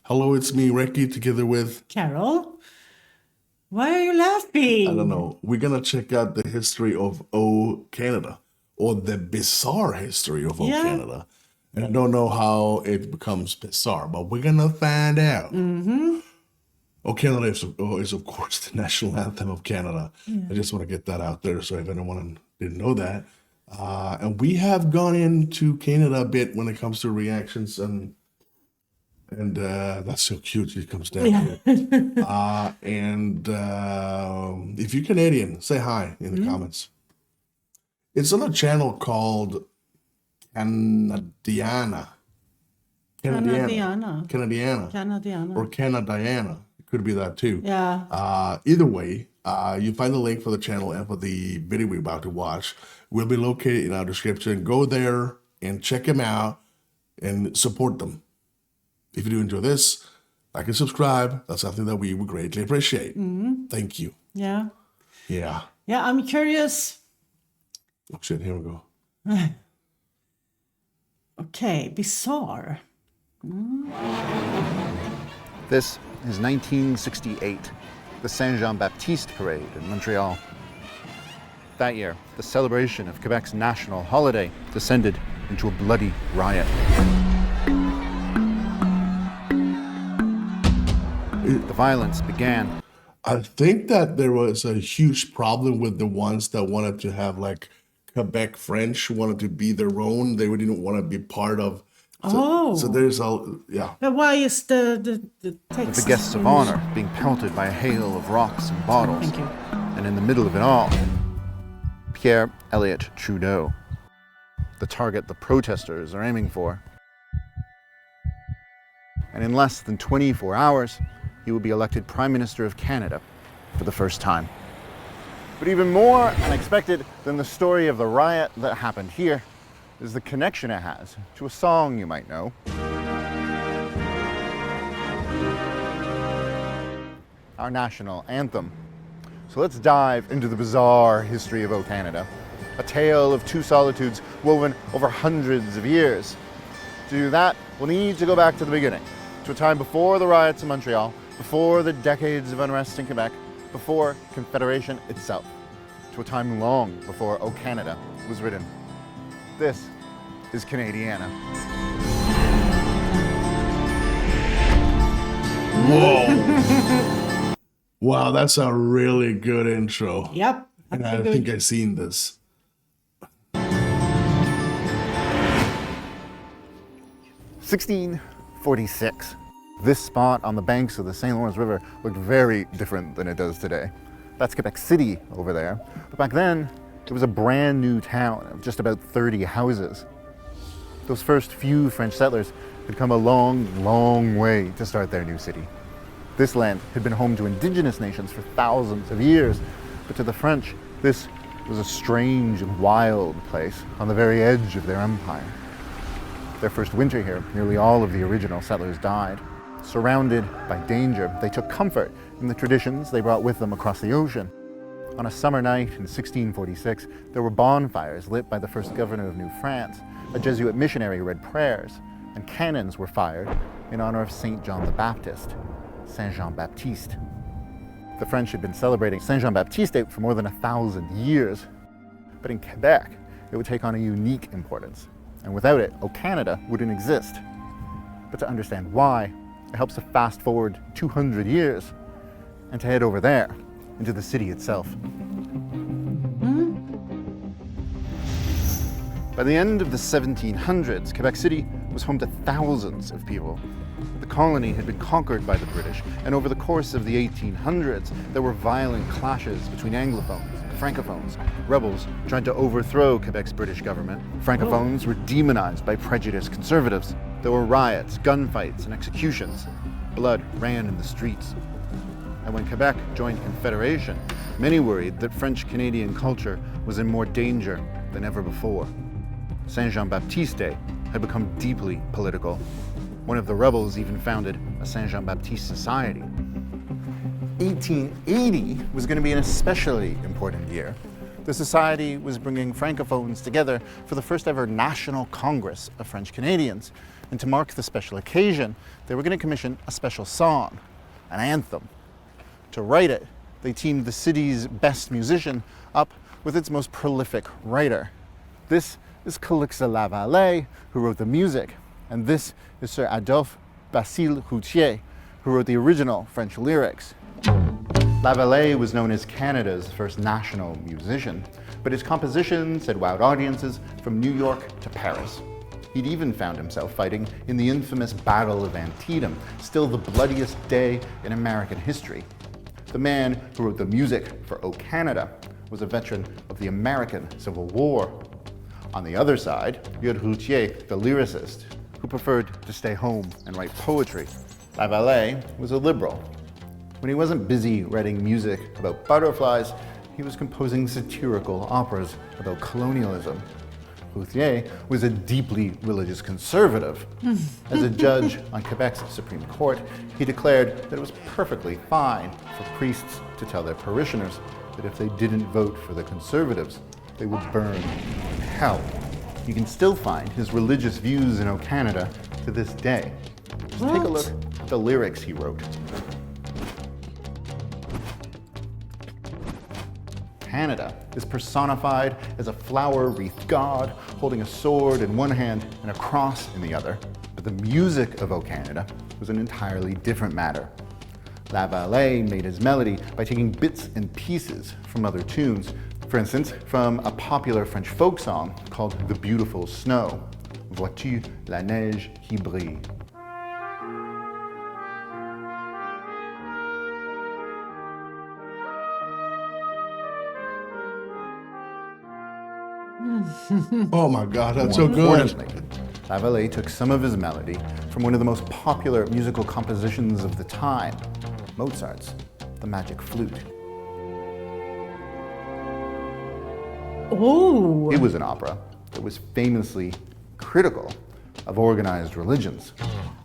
Hello, it's me, Recky, together with... Carol, why are you laughing? I don't know. We're going to check out the history of O Canada, or the bizarre history of O Canada. And I don't know how it becomes bizarre, but we're going to find out. O Canada is, of course, the national anthem of Canada. I just want to get that out there, so if anyone didn't know that. And we have gone into Canada a bit when it comes to reactions, and that's so cute. It comes down here. If you're Canadian, say hi in the comments. It's on a channel called Canadiana. Canadiana. Or Canadiana. It could be that too. Yeah. Either way, you find the link for the channel and for the video we're about to watch will be located in our description. Go there and check them out and support them. If you do enjoy this, like and subscribe. That's something that we would greatly appreciate. Thank you. Yeah. Yeah. Yeah, I'm curious. Oh shit, here we go. Okay, bizarre. This is 1968, the Saint-Jean-Baptiste Parade in Montreal. That year, the celebration of Quebec's national holiday descended into a bloody riot. The violence began. I think that there was a huge problem with the ones that wanted to have like Quebec French, wanted to be their own. They didn't want to be part of. So there's But why is the text? The guests of honor being pelted by a hail of rocks and bottles. Thank you. And in the middle of it all, Pierre Elliott Trudeau, the target the protesters are aiming for. And in less than 24 hours, he will be elected Prime Minister of Canada for the first time. But even more unexpected than the story of the riot that happened here is the connection it has to a song you might know. Our national anthem. So let's dive into the bizarre history of O Canada, a tale of two solitudes woven over hundreds of years. To do that, we'll need to go back to the beginning, to a time before the riots in Montreal, before the decades of unrest in Quebec, before Confederation itself, to a time long before O Canada was written. This is Canadiana. Whoa. Wow, that's a really good intro. Yep. And I think I've seen this. 1646. This spot on the banks of the St. Lawrence River looked very different than it does today. That's Quebec City over there. But back then, it was a brand new town of just about 30 houses. Those first few French settlers had come a long, long way to start their new city. This land had been home to indigenous nations for thousands of years, but to the French, this was a strange and wild place on the very edge of their empire. Their first winter here, nearly all of the original settlers died. Surrounded by danger, they took comfort in the traditions they brought with them across the ocean. On a summer night in 1646, there were bonfires lit by the first governor of New France. A Jesuit missionary read prayers, and cannons were fired in honor of Saint John the Baptist, Saint-Jean-Baptiste. The French had been celebrating Saint-Jean-Baptiste Day for more than 1,000 years. But in Quebec, it would take on a unique importance. And without it, O Canada wouldn't exist. But to understand why, it helps to fast forward 200 years and to head over there, into the city itself. By the end of the 1700s, Quebec City was home to thousands of people. The colony had been conquered by the British, and over the course of the 1800s, there were violent clashes between Anglophones and Francophones. Rebels tried to overthrow Quebec's British government. Francophones were demonized by prejudiced conservatives. There were riots, gunfights, and executions. Blood ran in the streets. And when Quebec joined Confederation, many worried that French-Canadian culture was in more danger than ever before. Saint-Jean-Baptiste Day had become deeply political. One of the rebels even founded a Saint-Jean-Baptiste Society. 1880 was going to be an especially important year. The society was bringing Francophones together for the first ever National Congress of French Canadians. And to mark the special occasion, they were going to commission a special song, an anthem. To write it, they teamed the city's best musician up with its most prolific writer. This is Calixa Lavallée, who wrote the music, and this is Sir Adolphe Basile Routier, who wrote the original French lyrics. Lavallée was known as Canada's first national musician, but his compositions had wowed audiences from New York to Paris. He'd even found himself fighting in the infamous Battle of Antietam, still the bloodiest day in American history. The man who wrote the music for O Canada was a veteran of the American Civil War. On the other side, you had Routier, the lyricist, who preferred to stay home and write poetry. Lavallée was a liberal. When he wasn't busy writing music about butterflies, he was composing satirical operas about colonialism. Routier was a deeply religious conservative. As a judge on Quebec's Supreme Court, he declared that it was perfectly fine for priests to tell their parishioners that if they didn't vote for the Conservatives, they would burn in hell. You can still find his religious views in O Canada to this day. Just take a look at the lyrics he wrote. Canada is personified as a flower-wreathed god holding a sword in one hand and a cross in the other. But the music of O Canada was an entirely different matter. Lavallée made his melody by taking bits and pieces from other tunes. For instance, from a popular French folk song called The Beautiful Snow. Vois-tu la neige qui brille? Oh my God, that's so good. Lavallée took some of his melody from one of the most popular musical compositions of the time, Mozart's The Magic Flute. Oh! It was an opera that was famously critical of organized religions.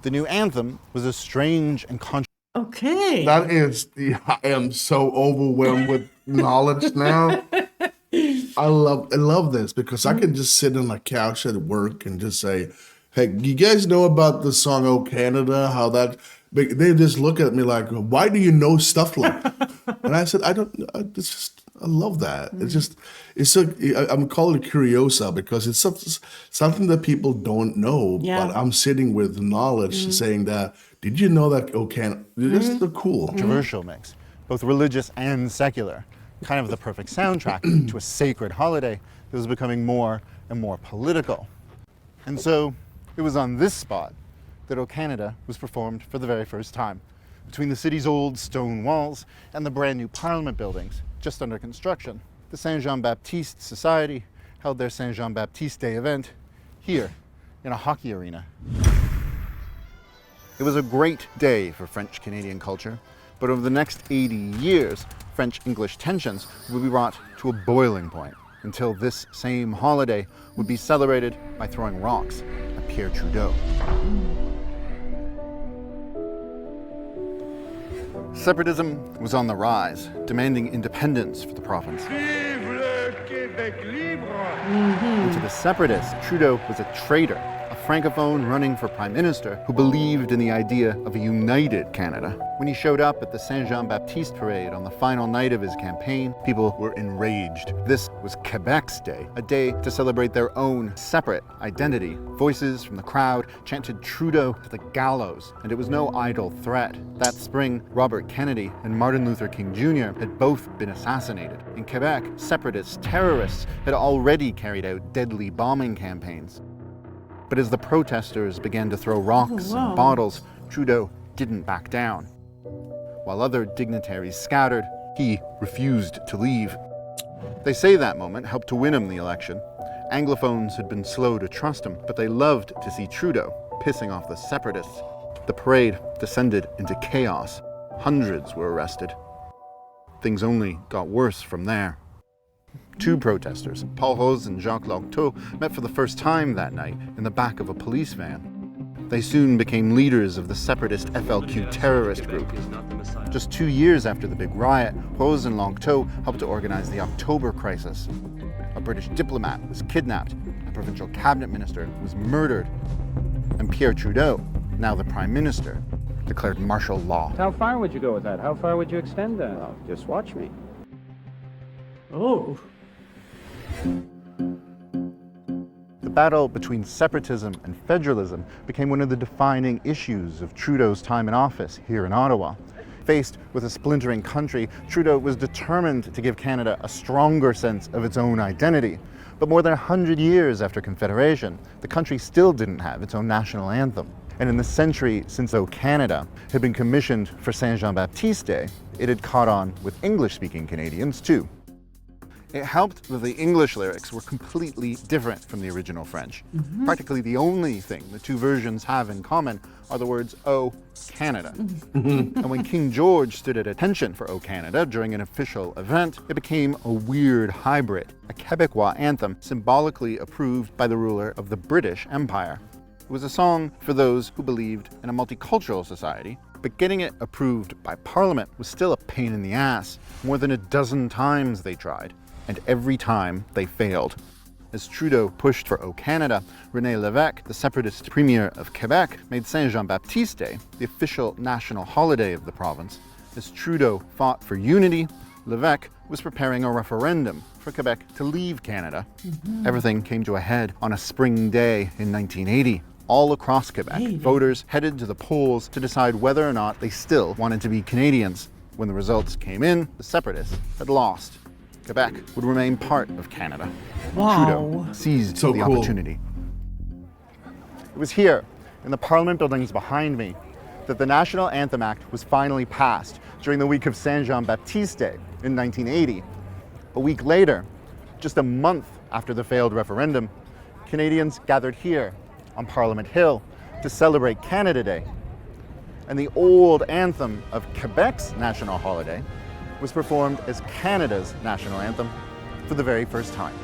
The new anthem was a strange and controversial. Okay. That is, I am so overwhelmed with knowledge now. I love this because I can just sit on a couch at work and just say, hey, you guys know about the song "Oh Canada"? How that they just look at me like, why do you know stuff like that? And I said, I don't. It's just I love that. It's just I'm calling it curiosa because it's something that people don't know. Yeah. But I'm sitting with knowledge saying that. Did you know that "Oh Canada"? It's so cool. Controversial mix, both religious and secular. Kind of the perfect soundtrack to a sacred holiday that was becoming more and more political. And so it was on this spot that O Canada was performed for the very first time, between the city's old stone walls and the brand new Parliament buildings just under construction. The Saint Jean-Baptiste Society held their Saint Jean-Baptiste Day event here in a hockey arena. It was a great day for French-Canadian culture, but over the next 80 years, French-English tensions would be brought to a boiling point until this same holiday would be celebrated by throwing rocks at Pierre Trudeau. Separatism was on the rise, demanding independence for the province. Vive le Québec libre! And to the separatists, Trudeau was a traitor, a francophone running for prime minister who believed in the idea of a united Canada. When he showed up at the Saint Jean-Baptiste parade on the final night of his campaign, people were enraged. This was Quebec's day, a day to celebrate their own separate identity. Voices from the crowd chanted Trudeau to the gallows, and it was no idle threat. That spring, Robert Kennedy and Martin Luther King Jr. had both been assassinated. In Quebec, separatist terrorists had already carried out deadly bombing campaigns. But as the protesters began to throw rocks and bottles, Trudeau didn't back down. While other dignitaries scattered, he refused to leave. They say that moment helped to win him the election. Anglophones had been slow to trust him, but they loved to see Trudeau pissing off the separatists. The parade descended into chaos. Hundreds were arrested. Things only got worse from there. Two protesters, Paul Rose and Jacques Locteau, met for the first time that night in the back of a police van. They soon became leaders of the separatist FLQ terrorist group. Just 2 years after the big riot, Rose and Locteau helped to organize the October crisis. A British diplomat was kidnapped. A provincial cabinet minister was murdered. and Pierre Trudeau, now the Prime Minister, declared martial law. How far would you go with that? How far would you extend that? Well, just watch me. Oh. The battle between separatism and federalism became one of the defining issues of Trudeau's time in office here in Ottawa. Faced with a splintering country, Trudeau was determined to give Canada a stronger sense of its own identity. But more than 100 years after Confederation, the country still didn't have its own national anthem. And in the century since O Canada had been commissioned for Saint Jean-Baptiste Day, it had caught on with English-speaking Canadians too. It helped that the English lyrics were completely different from the original French. Practically the only thing the two versions have in common are the words O Canada. And when King George stood at attention for O Canada during an official event, it became a weird hybrid, a Quebecois anthem symbolically approved by the ruler of the British Empire. It was a song for those who believed in a multicultural society, but getting it approved by Parliament was still a pain in the ass. More than a dozen times they tried, and every time they failed. As Trudeau pushed for O Canada, René Lévesque, the separatist premier of Quebec, made Saint Jean-Baptiste Day the official national holiday of the province. As Trudeau fought for unity, Lévesque was preparing a referendum for Quebec to leave Canada. Everything came to a head on a spring day in 1980. All across Quebec, voters headed to the polls to decide whether or not they still wanted to be Canadians. When the results came in, the separatists had lost. Quebec would remain part of Canada. Wow. Trudeau seized the opportunity. It was here, in the Parliament buildings behind me, that the National Anthem Act was finally passed during the week of Saint Jean-Baptiste Day in 1980. A week later, just a month after the failed referendum, Canadians gathered here on Parliament Hill to celebrate Canada Day. And the old anthem of Quebec's national holiday was performed as Canada's national anthem for the very first time.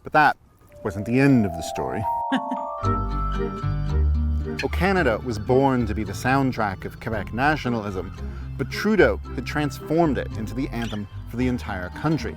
But that wasn't the end of the story. O Canada was born to be the soundtrack of Quebec nationalism, but Trudeau had transformed it into the anthem for the entire country.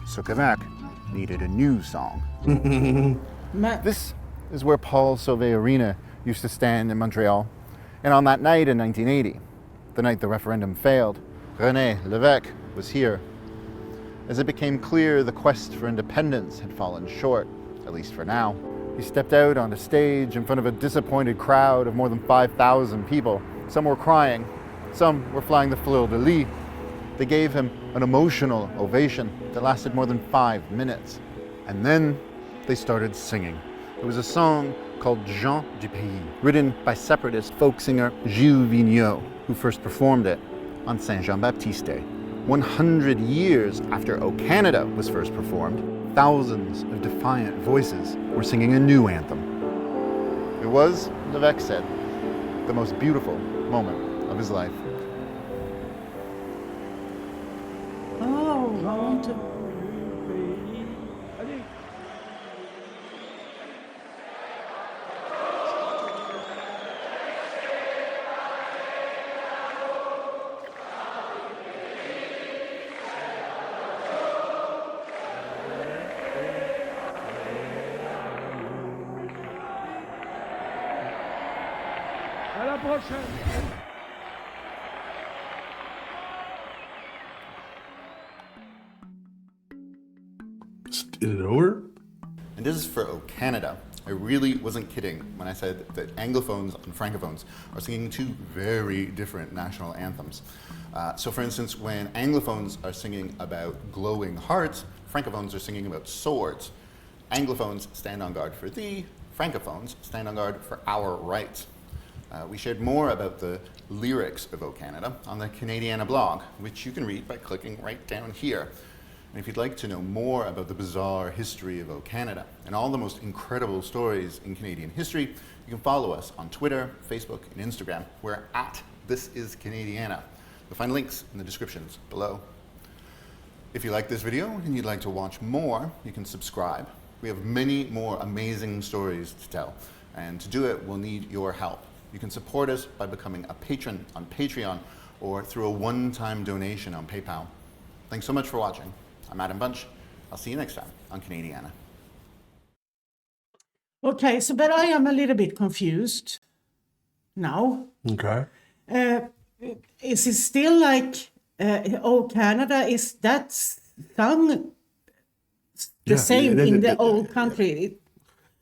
So Quebec needed a new song. This is where Paul Sauvé Arena used to stand in Montreal. And on that night in 1980, the night the referendum failed, René Lévesque was here. As it became clear the quest for independence had fallen short, at least for now, he stepped out on a stage in front of a disappointed crowd of more than 5,000 people. Some were crying, some were flying the fleur-de-lis. They gave him an emotional ovation that lasted more than 5 minutes. And then they started singing. It was a song called Jean du Pays, written by separatist folk singer Gilles Vigneault, who first performed it on Saint Jean-Baptiste Day. 100 years after O Canada was first performed, thousands of defiant voices were singing a new anthem. It was, Lévesque said, the most beautiful moment of his life. Oh, I want to... À la prochaine. Is it over? And this is for O Canada. I really wasn't kidding when I said that Anglophones and Francophones are singing two very different national anthems. So for instance, when Anglophones are singing about glowing hearts, Francophones are singing about swords. Anglophones stand on guard for thee, Francophones stand on guard for our rights. We shared more about the lyrics of O Canada on the Canadiana blog, which you can read by clicking right down here. And if you'd like to know more about the bizarre history of O Canada and all the most incredible stories in Canadian history, you can follow us on Twitter, Facebook, and Instagram. We're at ThisIsCanadiana. You'll find links in the descriptions below. If you like this video and you'd like to watch more, you can subscribe. We have many more amazing stories to tell, and to do it, we'll need your help. You can support us by becoming a patron on Patreon or through a one-time donation on PayPal. Thanks so much for watching. I'm Adam Bunch. I'll see you next time on Canadiana. Okay, so but I am a little bit confused now. Okay. Is it still like "Oh Canada"? Is that sung the same in the old country?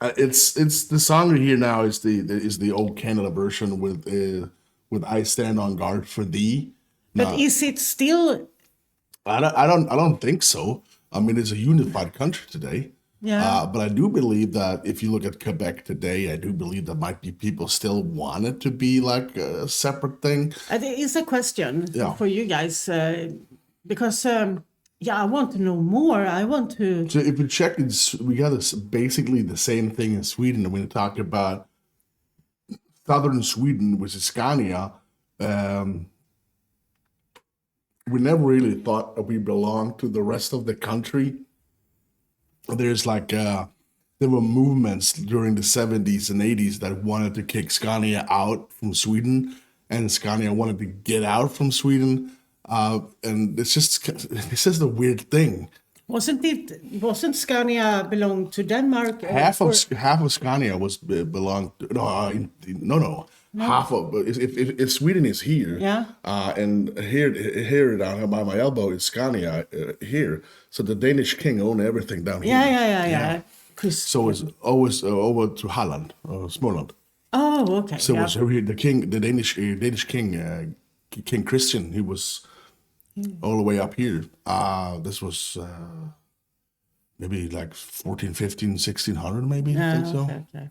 It's the song we hear now is the old Canada version with "I Stand on Guard for Thee." But is it still? I don't think so. I mean, it's a unified country today. Yeah. But I do believe that if you look at Quebec today, I do believe that might be people still want it to be like a separate thing. It's a question Yeah. for you guys because I want to know more. I want to. So if we check, we got basically the same thing in Sweden. When we talk about southern Sweden, which is Scania, we never really thought that we belonged to the rest of the country. There's like there were movements during the 70s and 80s that wanted to kick Scania out from Sweden, and Scania wanted to get out from Sweden. And it's just a weird thing. Wasn't Scania belong to Denmark? Half of Scania was belonged to, no. Half of if Sweden is here, Yeah. And here down here by my elbow is Scania here. So the Danish king owned everything down here. Yeah. So it's always over to Holland, Småland. Oh, okay. So yeah. it was the king, the Danish king, King Christian. He was all the way up here. This was maybe like 14, 15, 1600 maybe. I think so. Okay.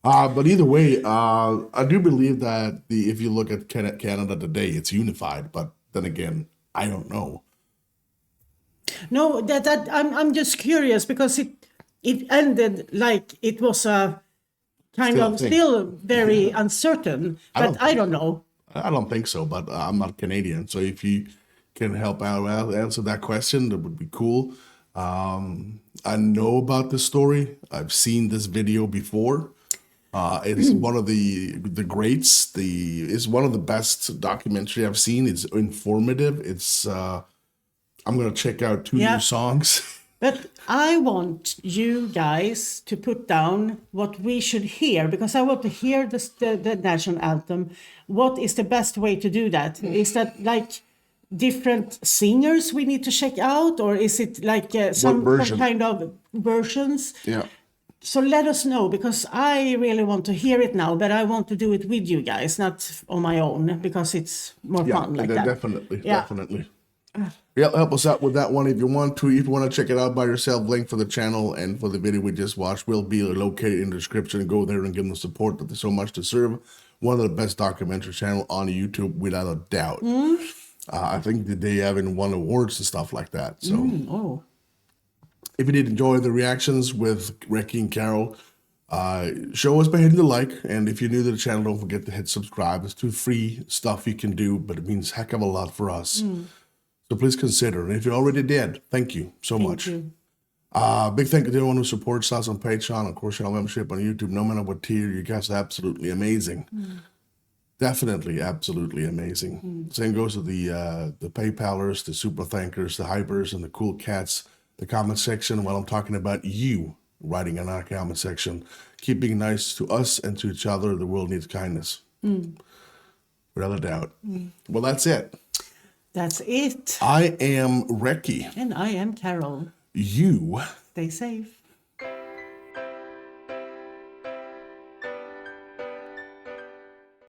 But either way, I do believe that if you look at Canada today, it's unified. But then again, I don't know. No, that I'm just curious because it ended like it was a kind of still very uncertain. But I don't know. I don't think so, but I'm not Canadian. So if you can help out answer that question, that would be cool. I know about this story. I've seen this video before. It's one of the greats. It's one of the best documentary I've seen. It's informative. It's I'm gonna check out two new songs. But I want you guys to put down what we should hear because I want to hear the national anthem. What is the best way to do that? Is that like different singers we need to check out, or is it like some kind of versions? Yeah. So let us know because I really want to hear it now, but I want to do it with you guys, not on my own because it's more fun like that. Definitely. Yeah, help us out with that one if you want to. If you want to check it out by yourself, link for the channel and for the video we just watched will be located in the description. Go there and give them the support that they so much deserve. One of the best documentary channel on YouTube without a doubt. I think that they haven't won awards and stuff like that. So, if you did enjoy the reactions with Recky and Carol, show us by hitting the like. And if you're new to the channel, don't forget to hit subscribe. It's 2 free stuff you can do, but it means heck of a lot for us. So please consider. And if you already did, thank you so much. Big thank you to everyone who supports us on Patreon, of course, channel membership on YouTube. No matter what tier, you guys are absolutely amazing. Definitely absolutely amazing. Same goes to the PayPalers, the super thankers, the hypers, and the cool cats. The comment section, while I'm talking about you writing in our comment section. Keep being nice to us and to each other. The world needs kindness. Without a doubt. Well, that's it. That's it. I am Recky. And I am Carol. You Stay safe.